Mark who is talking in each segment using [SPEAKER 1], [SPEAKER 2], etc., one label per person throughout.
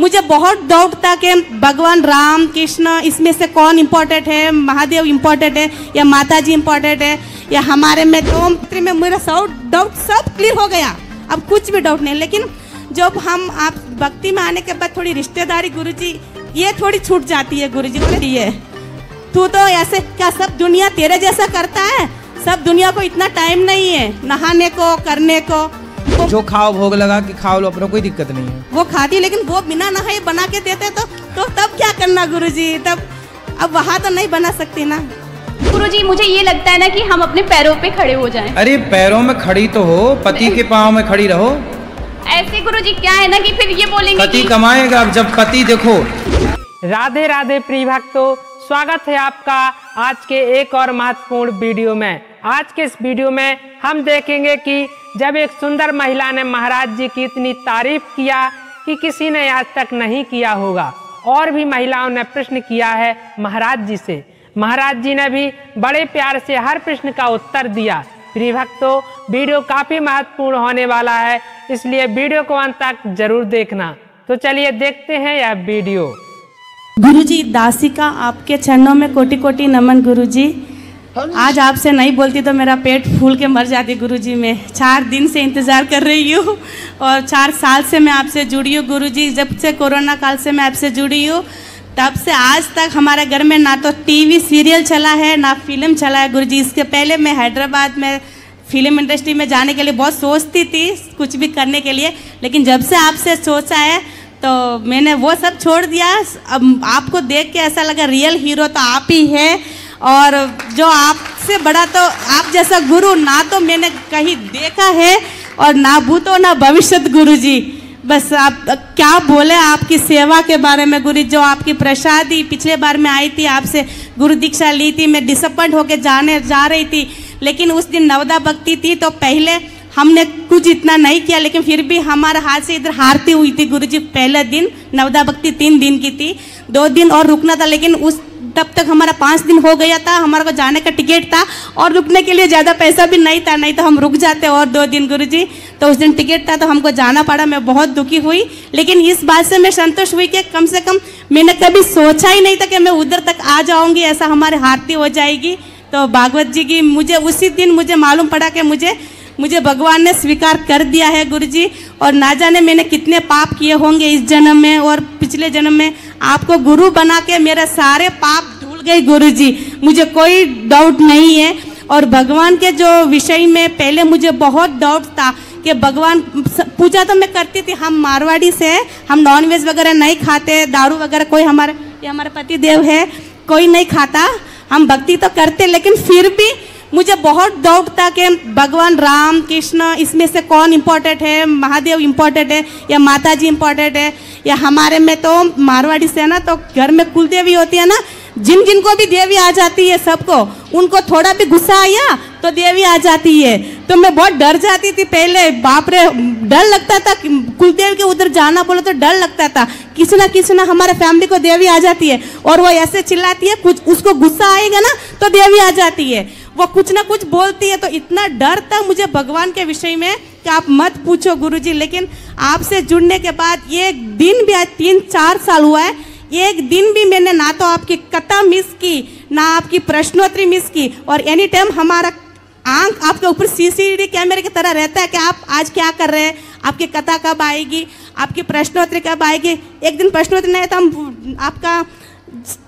[SPEAKER 1] मुझे बहुत डाउट था कि भगवान राम कृष्ण इसमें से कौन इम्पोर्टेंट है, महादेव इम्पोर्टेंट है या माता जी इम्पोर्टेंट है या हमारे में तो में मेरा डाउट सब क्लियर हो गया। अब कुछ भी डाउट नहीं। लेकिन जब हम आप भक्ति में आने के बाद थोड़ी रिश्तेदारी गुरुजी ये थोड़ी छूट जाती है। गुरुजी बोले ये तू तो ऐसे क्या सब दुनिया तेरे जैसा करता है, सब दुनिया को इतना टाइम नहीं है नहाने को करने को।
[SPEAKER 2] जो खाओ भोग लगा कि खाओ लो, अपना कोई दिक्कत नहीं है।
[SPEAKER 1] वो खाती, लेकिन वो बिना नहाए बना के देते तो तब क्या करना गुरुजी, तब अब वहाँ तो नहीं बना सकती ना।
[SPEAKER 3] गुरुजी मुझे ये लगता है ना कि हम अपने पैरों पे खड़े हो जाएं।
[SPEAKER 2] अरे पैरों में खड़ी तो हो, पति के पाँव में खड़ी रहो।
[SPEAKER 3] ऐसे गुरुजी क्या है ना कि फिर ये बोलेंगे
[SPEAKER 2] पति कमाएगा। अब जब पति देखो।
[SPEAKER 4] राधे राधे प्रिय भक्तों, स्वागत है आपका आज के एक और महत्वपूर्ण वीडियो में। आज के इस वीडियो में हम देखेंगे कि जब एक सुंदर महिला ने महाराज जी की इतनी तारीफ किया कि किसी ने आज तक नहीं किया होगा, और भी महिलाओं ने प्रश्न किया है महाराज जी से। महाराज जी ने भी बड़े प्यार से हर प्रश्न का उत्तर दिया। प्रिय भक्तों, वीडियो काफी महत्वपूर्ण होने वाला है, इसलिए वीडियो को अंत तक जरूर देखना। तो चलिए देखते हैं यह वीडियो।
[SPEAKER 1] गुरुजी दासिका आपके चरणों में कोटि कोटि नमन गुरुजी। आज आपसे नहीं बोलती तो मेरा पेट फूल के मर जाती गुरुजी। मैं 4 दिन से इंतज़ार कर रही हूँ और 4 साल से मैं आपसे जुड़ी हूँ गुरुजी। जब से कोरोना काल से मैं आपसे जुड़ी हूँ तब से आज तक हमारे घर में ना तो टीवी सीरियल चला है ना फिल्म चला है गुरुजी। इसके पहले मैं हैदराबाद में फिल्म इंडस्ट्री में जाने के लिए बहुत सोचती थी, कुछ भी करने के लिए, लेकिन जब से आपसे सोचा है तो मैंने वो सब छोड़ दिया। अब आपको देख के ऐसा लगा रियल हीरो तो आप ही है, और जो आपसे बड़ा तो आप जैसा गुरु ना तो मैंने कहीं देखा है और ना भूतो ना भविष्य गुरुजी। बस आप क्या बोले आपकी सेवा के बारे में गुरु। जो आपकी प्रसादी पिछले बार में आई थी, आपसे गुरु दीक्षा ली थी, मैं डिसअपॉइंट होके जा रही थी, लेकिन उस दिन नवदा भक्ति थी तो पहले हमने कुछ इतना नहीं किया, लेकिन फिर भी हमारे हाथ से इधर हारती हुई थी गुरुजी। पहले दिन नवदा भक्ति 3 दिन की थी, 2 दिन और रुकना था, लेकिन उस तब तक हमारा 5 दिन हो गया था। हमारे को जाने का टिकट था और रुकने के लिए ज़्यादा पैसा भी नहीं था, नहीं तो हम रुक जाते और 2 दिन गुरुजी। तो उस दिन टिकट था तो हमको जाना पड़ा। मैं बहुत दुखी हुई, लेकिन इस बात से मैं संतुष्ट हुई कि कम से कम मैंने कभी सोचा ही नहीं था कि मैं उधर तक आ जाऊँगी, ऐसा हमारी आरती हो जाएगी। तो भागवत जी की मुझे उसी दिन मुझे मालूम पड़ा कि मुझे भगवान ने स्वीकार कर दिया है गुरुजी। और ना जाने मैंने कितने पाप किए होंगे इस जन्म में और पिछले जन्म में। आपको गुरु बना के मेरे सारे पाप धुल गए गुरुजी, मुझे कोई डाउट नहीं है। और भगवान के जो विषय में पहले मुझे बहुत डाउट था कि भगवान, पूजा तो मैं करती थी, हम मारवाड़ी से हैं, हम नॉनवेज वगैरह नहीं खाते, दारू वगैरह कोई हमारे पति देव है कोई नहीं खाता, हम भक्ति तो करते, लेकिन फिर भी मुझे बहुत डाउट था कि भगवान राम कृष्ण इसमें से कौन इम्पोर्टेंट है, महादेव इम्पोर्टेंट है या माता जी इम्पोर्टेंट है या हमारे में तो मारवाड़ी से ना तो घर में कुल देवी होती है ना, जिनको भी देवी आ जाती है सबको, उनको थोड़ा भी गुस्सा आया तो देवी आ जाती है। तो मैं बहुत डर जाती थी पहले, बाप रे डर लगता था, कुलदेव के उधर जाना बोलो तो डर लगता था। किसी ना हमारे फैमिली को देवी आ जाती है और वो ऐसे चिल्लाती है, कुछ उसको गुस्सा आएगा ना तो देवी आ जाती है, वो कुछ ना कुछ बोलती है। तो इतना डर था मुझे भगवान के विषय में कि आप मत पूछो गुरुजी। लेकिन आपसे जुड़ने के बाद एक दिन भी, आज 3-4 साल हुआ है, एक दिन भी मैंने ना तो आपकी कथा मिस की ना आपकी प्रश्नोत्तरी मिस की। और एनी टाइम हमारा आंख आपके ऊपर सीसीटीवी कैमरे की तरह रहता है कि आप आज क्या कर रहे हैं, आपकी कथा कब आएगी, आपकी प्रश्नोत्तरी कब आएगी। एक दिन प्रश्नोत्तरी नहीं तो हम आपका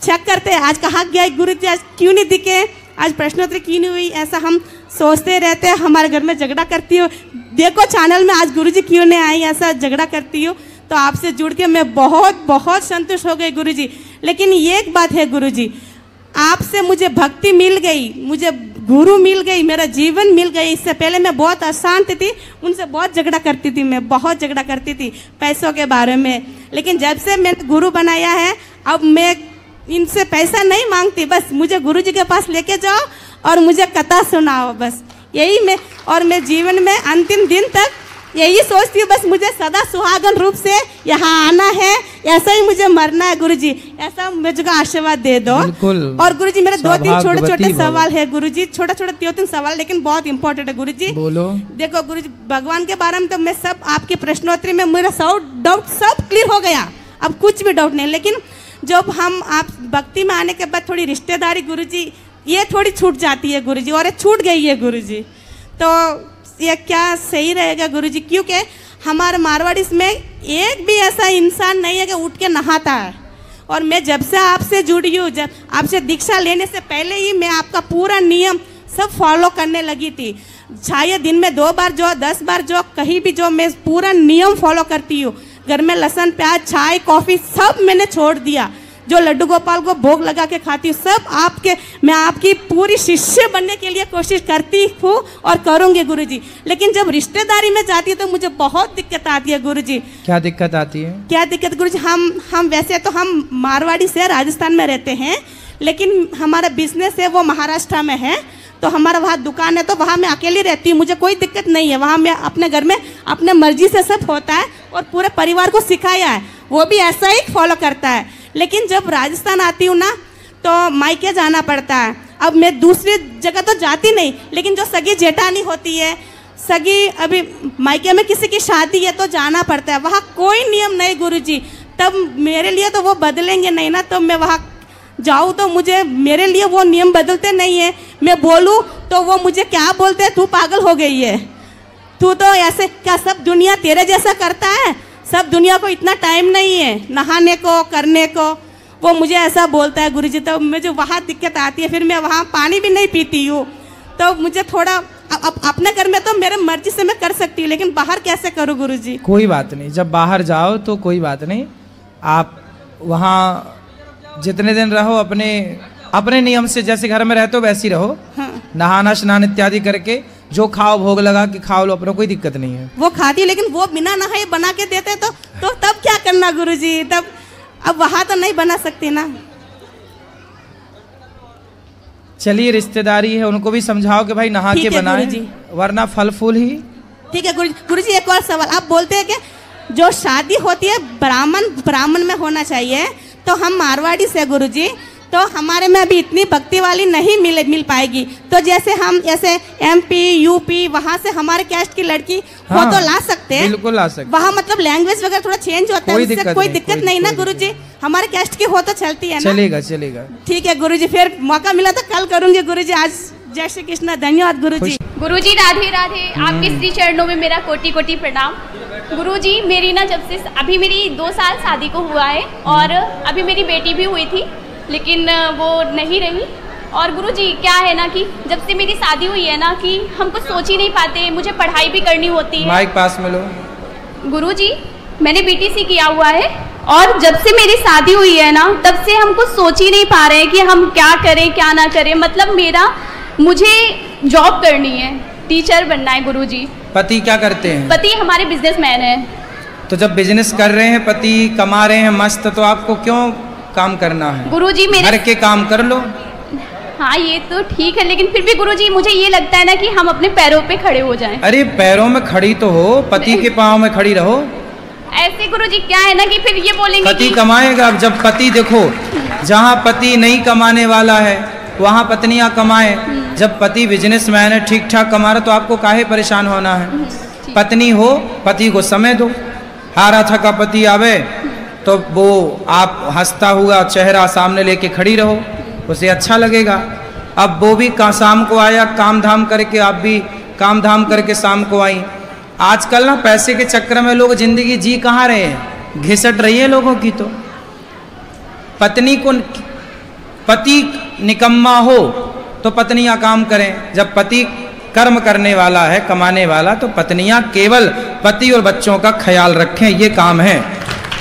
[SPEAKER 1] चेक करते हैं, आज कहाँ गया गुरुजी, आज क्यों नहीं दिखे, आज प्रश्नोत्तरी क्यों नहीं हुई, ऐसा हम सोचते रहते हैं। हमारे घर में झगड़ा करती हो, देखो चैनल में आज गुरुजी क्यों नहीं आई, ऐसा झगड़ा करती हो। तो आपसे जुड़ के मैं बहुत संतुष्ट हो गई गुरुजी। लेकिन एक बात है गुरुजी, आपसे मुझे भक्ति मिल गई, मुझे गुरु मिल गई, मेरा जीवन मिल गई। इससे पहले मैं बहुत अशांत थी, उनसे बहुत झगड़ा करती थी, मैं बहुत झगड़ा करती थी पैसों के बारे में। लेकिन जब से मैंने गुरु बनाया है, अब मैं इनसे पैसा नहीं मांगती, बस मुझे गुरुजी के पास लेके जाओ और मुझे कथा सुनाओ, बस यही मैं जीवन में अंतिम दिन तक यही सोचती हूँ, बस मुझे सदा सुहागन रूप से यहाँ आना है, ऐसा ही मुझे मरना है गुरुजी, ऐसा मुझे आशीर्वाद दे दो। और गुरुजी मेरे 2-3 छोटे सवाल है गुरुजी, छोटे 2-3 सवाल, लेकिन बहुत इंपॉर्टेंट है गुरुजी। बोलो। देखो गुरुजी, भगवान के बारे में तो मैं सब आपकी प्रश्नोत्तरी में मेरा डाउट सब क्लियर हो गया। अब कुछ भी डाउट नहीं। लेकिन जब हम आप भक्ति में आने के बाद थोड़ी रिश्तेदारी गुरुजी ये थोड़ी छूट जाती है गुरुजी, और ये छूट गई है गुरुजी, तो ये क्या सही रहेगा गुरुजी? क्योंकि हमारे मारवाड़ी में एक भी ऐसा इंसान नहीं है कि उठ के नहाता है। और मैं जब से आपसे जुड़ी हूँ, जब आपसे दीक्षा लेने से पहले ही मैं आपका पूरा नियम सब फॉलो करने लगी थी। चाहे दिन में 2 बार जो 10 बार जो कहीं भी जो मैं पूरा नियम फॉलो करती हूँ। घर में लहसुन प्याज चाय कॉफ़ी सब मैंने छोड़ दिया। जो लड्डू गोपाल को भोग लगा के खाती हूँ सब आपके, मैं आपकी पूरी शिष्य बनने के लिए कोशिश करती हूँ और करूँगी गुरुजी। लेकिन जब रिश्तेदारी में जाती है तो मुझे बहुत दिक्कत आती है गुरुजी।
[SPEAKER 2] क्या दिक्कत आती है?
[SPEAKER 1] क्या दिक्कत गुरुजी? हम वैसे तो हम मारवाड़ी से राजस्थान में रहते हैं, लेकिन हमारा बिजनेस है वो महाराष्ट्र में है। तो हमारा वहाँ दुकान है, तो वहाँ मैं अकेली रहती हूँ, मुझे कोई दिक्कत नहीं है। वहाँ मैं अपने घर में अपने मर्जी से सब होता है और पूरे परिवार को सिखाया है, वो भी ऐसा ही फॉलो करता है। लेकिन जब राजस्थान आती हूँ ना तो मायके जाना पड़ता है। अब मैं दूसरी जगह तो जाती नहीं, लेकिन जो सगी जेठानी होती है, सगी अभी मायके में किसी की शादी है तो जाना पड़ता है। वहाँ कोई नियम नहीं गुरुजी। तब मेरे लिए तो वो बदलेंगे नहीं ना, तो मैं वहाँ जाऊँ तो मुझे मेरे लिए वो नियम बदलते नहीं है। मैं बोलूँ तो वो मुझे क्या बोलते हैं, तू पागल हो गई है, तू तो ऐसे क्या सब दुनिया तेरे जैसा करता है, सब दुनिया को इतना टाइम नहीं है नहाने को करने को, वो मुझे ऐसा बोलता है गुरुजी। तो मुझे वहाँ दिक्कत आती है, फिर मैं वहाँ पानी भी नहीं पीती हूँ। तो मुझे थोड़ा अपने घर में तो मेरे मर्जी से मैं कर सकती हूँ, लेकिन बाहर कैसे करूँ गुरुजी?
[SPEAKER 2] कोई बात नहीं, जब बाहर जाओ तो कोई बात नहीं, आप वहाँ जितने दिन रहो अपने नियम से, जैसे घर में रहते हो वैसे ही रहो।
[SPEAKER 1] हाँ।
[SPEAKER 2] नहाना स्नान इत्यादि करके जो खाओ भोग लगा कि खाओ लो, अपना कोई दिक्कत नहीं है।
[SPEAKER 1] वो खाती है, लेकिन वो बिना नहाए बना के देते तो तब क्या करना गुरुजी? तब अब वहाँ तो नहीं बना सकती ना।
[SPEAKER 2] चलिए रिश्तेदारी है, उनको भी समझाओ कि भाई नहा के बनाए, वरना फल फूल ही।
[SPEAKER 1] ठीक है गुरुजी। एक और सवाल, आप बोलते हैं कि जो शादी होती है ब्राह्मण में होना चाहिए, तो हम मारवाड़ी से गुरुजी, तो हमारे में अभी इतनी भक्ति वाली नहीं मिल पाएगी। तो जैसे हम ऐसे MP UP वहाँ से हमारे कैस्ट की लड़की हो तो ला सकते हैं?
[SPEAKER 2] बिल्कुल ला सकते।
[SPEAKER 1] वहाँ मतलब लैंग्वेज वगैरह थोड़ा चेंज होता है, उससे कोई दिक्कत नहीं ना गुरुजी? हमारे कैस्ट की हो तो चलती है ना?
[SPEAKER 2] चलेगा।
[SPEAKER 1] ठीक है गुरुजी, फिर मौका मिला तो कल करूँगी गुरुजी। आज जय श्री कृष्ण, धन्यवाद गुरुजी।
[SPEAKER 3] गुरुजी राधे राधे, आपके श्री चरणों में मेरा कोटि कोटि प्रणाम। गुरुजी मेरी ना जब से अभी मेरी 2 साल शादी को हुआ है, और अभी मेरी बेटी भी हुई थी, लेकिन वो नहीं रही। और गुरुजी क्या है ना कि जब से मेरी शादी हुई है ना कि हम कुछ सोच ही नहीं पाते, मुझे पढ़ाई भी करनी होती है।
[SPEAKER 2] माइक पास में लो। गुरुजी
[SPEAKER 3] मैंने BTC किया हुआ है, और जब से मेरी शादी हुई है ना तब से हम कुछ सोच ही नहीं पा रहे हैं कि हम क्या करें क्या ना करें। मतलब मुझे जॉब करनी है, टीचर बनना है गुरुजी।
[SPEAKER 2] पति क्या करते हैं?
[SPEAKER 3] पति हमारे बिजनेसमैन है।
[SPEAKER 2] तो जब बिजनेस कर रहे हैं, पति कमा रहे हैं मस्त, तो आपको क्यों काम करना है?
[SPEAKER 3] गुरुजी मेरे
[SPEAKER 2] घर के काम कर लो।
[SPEAKER 3] हाँ ये तो ठीक है, लेकिन फिर भी गुरुजी मुझे ये लगता है ना कि हम अपने पैरों पे खड़े हो जाएं।
[SPEAKER 2] अरे पैरों में खड़ी तो हो, पति के पाँव में खड़ी रहो।
[SPEAKER 3] ऐसे गुरुजी क्या है ना कि फिर ये बोलेंगे
[SPEAKER 2] पति कमाएगा। अब जब पति देखो, जहाँ पति नहीं कमाने वाला है वहाँ पत्नियाँ कमाए। जब पति बिजनेसमैन है, ठीक ठाक कमा रहा, तो आपको काहे परेशान होना है? पत्नी हो, पति को समय दो। हारा थका पति आवे तो वो आप हंसता हुआ चेहरा सामने लेके खड़ी रहो, उसे अच्छा लगेगा। अब वो भी शाम को आया काम धाम करके, आप भी काम धाम करके शाम को आई। आजकल ना पैसे के चक्कर में लोग जिंदगी जी कहाँ रहे हैं, घिसट रही है लोगों की। तो पति निकम्मा हो तो पत्नियां काम करें। जब पति कर्म करने वाला है, कमाने वाला, तो पत्नियां केवल पति और बच्चों का ख्याल रखें, ये काम है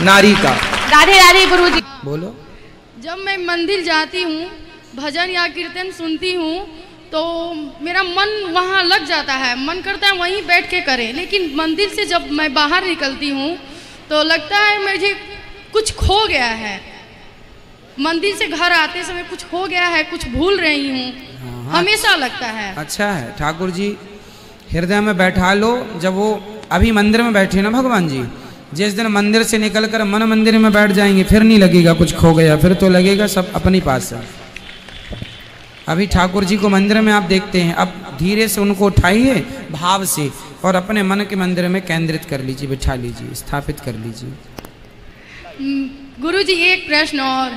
[SPEAKER 2] नारी का।
[SPEAKER 3] राधे राधे गुरुजी।
[SPEAKER 2] बोलो।
[SPEAKER 5] जब मैं मंदिर जाती हूँ, भजन या कीर्तन सुनती हूँ, तो मेरा मन वहाँ लग जाता है, मन करता है वहीं बैठ के करें। लेकिन मंदिर से जब मैं बाहर निकलती हूँ तो लगता है मुझे कुछ खो गया है। मंदिर से घर आते समय कुछ हो गया है, कुछ भूल रही हूँ, हमेशा लगता है।
[SPEAKER 6] अच्छा है ठाकुर जी, हृदय में बैठा लो। जब वो अभी मंदिर में बैठे ना भगवान जी, जिस दिन मंदिर से निकलकर मन मंदिर में बैठ जाएंगे, फिर नहीं लगेगा कुछ खो गया, फिर तो लगेगा सब अपने पास है। अभी ठाकुर जी को मंदिर में आप देखते हैं, अब धीरे से उनको उठाइए भाव से और अपने मन के मंदिर में केंद्रित कर लीजिए, बिठा लीजिए, स्थापित कर लीजिए।
[SPEAKER 5] गुरुजी एक प्रश्न और,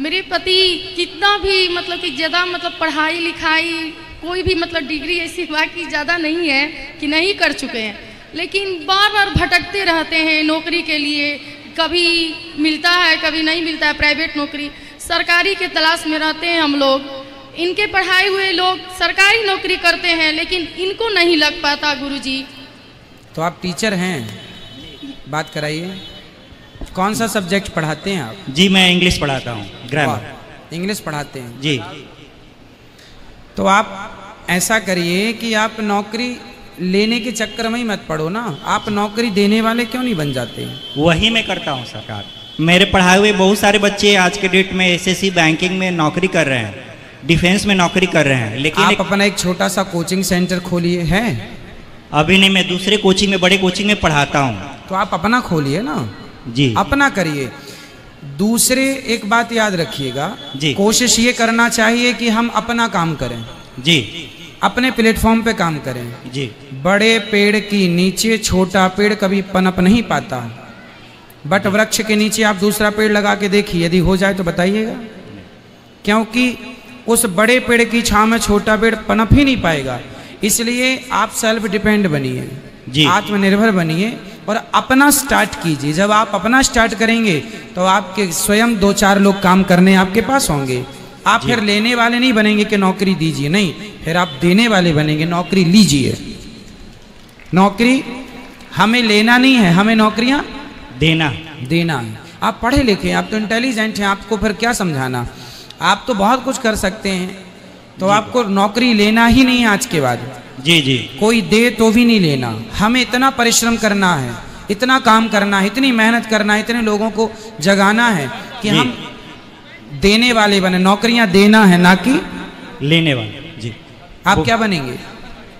[SPEAKER 5] मेरे पति कितना भी मतलब कि ज़्यादा मतलब पढ़ाई लिखाई कोई भी मतलब डिग्री ऐसी बाकी ज़्यादा नहीं है कि नहीं कर चुके हैं, लेकिन बार बार भटकते रहते हैं नौकरी के लिए, कभी मिलता है कभी नहीं मिलता है प्राइवेट नौकरी, सरकारी के तलाश में रहते हैं हम लोग। इनके पढ़ाए हुए लोग सरकारी नौकरी करते हैं लेकिन इनको नहीं लग पाता गुरुजी।
[SPEAKER 6] तो आप टीचर हैं, बात कराइए, कौन सा सब्जेक्ट पढ़ाते हैं आप?
[SPEAKER 7] जी मैं इंग्लिश पढ़ाता हूँ, ग्रामर
[SPEAKER 6] इंग्लिश पढ़ाते हैं
[SPEAKER 7] जी।
[SPEAKER 6] तो आप ऐसा करिए कि आप नौकरी लेने के चक्कर में ही मत पड़ो ना, आप नौकरी देने वाले क्यों नहीं बन जाते?
[SPEAKER 7] वही मैं करता हूँ सरकार। मेरे पढ़ाए हुए बहुत सारे बच्चे आज के डेट में एसएससी बैंकिंग में नौकरी कर रहे हैं, डिफेंस में नौकरी कर रहे हैं, लेकिन
[SPEAKER 6] आप अपना एक छोटा सा कोचिंग सेंटर खोलिए। है
[SPEAKER 7] अभी नहीं, मैं दूसरे कोचिंग में, बड़े कोचिंग में पढ़ाता हूँ।
[SPEAKER 6] तो आप अपना खोलिए ना
[SPEAKER 7] जी,
[SPEAKER 6] अपना करिए। दूसरे एक बात याद रखिएगा
[SPEAKER 7] जी,
[SPEAKER 6] कोशिश ये करना चाहिए कि हम अपना काम करें
[SPEAKER 7] जी,
[SPEAKER 6] अपने प्लेटफॉर्म पे काम करें
[SPEAKER 7] जी।
[SPEAKER 6] बड़े पेड़ की नीचे छोटा पेड़ कभी पनप नहीं पाता, बट वृक्ष के नीचे आप दूसरा पेड़ लगा के देखिए, यदि हो जाए तो बताइएगा, क्योंकि उस बड़े पेड़ की छांव में छोटा पेड़ पनप ही नहीं पाएगा। इसलिए आप सेल्फ डिपेंड बनिए, आत्मनिर्भर बनिए और अपना स्टार्ट कीजिए। जब आप अपना स्टार्ट करेंगे तो आपके स्वयं 2-4 लोग काम करने आपके पास होंगे। आप फिर लेने वाले नहीं बनेंगे कि नौकरी दीजिए, नहीं, फिर आप देने वाले बनेंगे, नौकरी लीजिए। नौकरी हमें लेना नहीं है, हमें नौकरियां
[SPEAKER 7] देना
[SPEAKER 6] है। आप पढ़े लिखे हैं, आप तो इंटेलिजेंट हैं, आपको फिर क्या समझाना, आप तो बहुत कुछ कर सकते हैं। तो आपको नौकरी लेना ही नहीं है आज के बाद।
[SPEAKER 7] जी जी,
[SPEAKER 6] कोई दे तो भी नहीं लेना। हमें इतना परिश्रम करना है, इतना काम करना है, इतनी मेहनत करना है, इतने लोगों को जगाना है कि हम देने वाले बने। नौकरियां देना है ना कि
[SPEAKER 7] लेने वाले। जी,
[SPEAKER 6] आप क्या बनेंगे?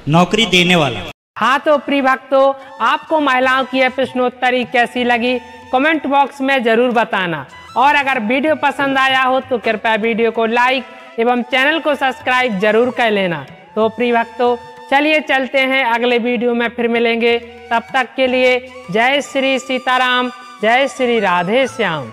[SPEAKER 7] नौकरी देने वाला।
[SPEAKER 4] हाँ तो प्रिय भक्तों, आपको महिलाओं की यह प्रश्नोत्तरी कैसी लगी कमेंट बॉक्स में जरूर बताना, और अगर वीडियो पसंद आया हो तो कृपया वीडियो को लाइक एवं चैनल को सब्सक्राइब जरूर कर लेना। तो प्रिय भक्तों, चलिए चलते हैं, अगले वीडियो में फिर मिलेंगे। तब तक के लिए जय श्री सीताराम, जय श्री राधे श्याम।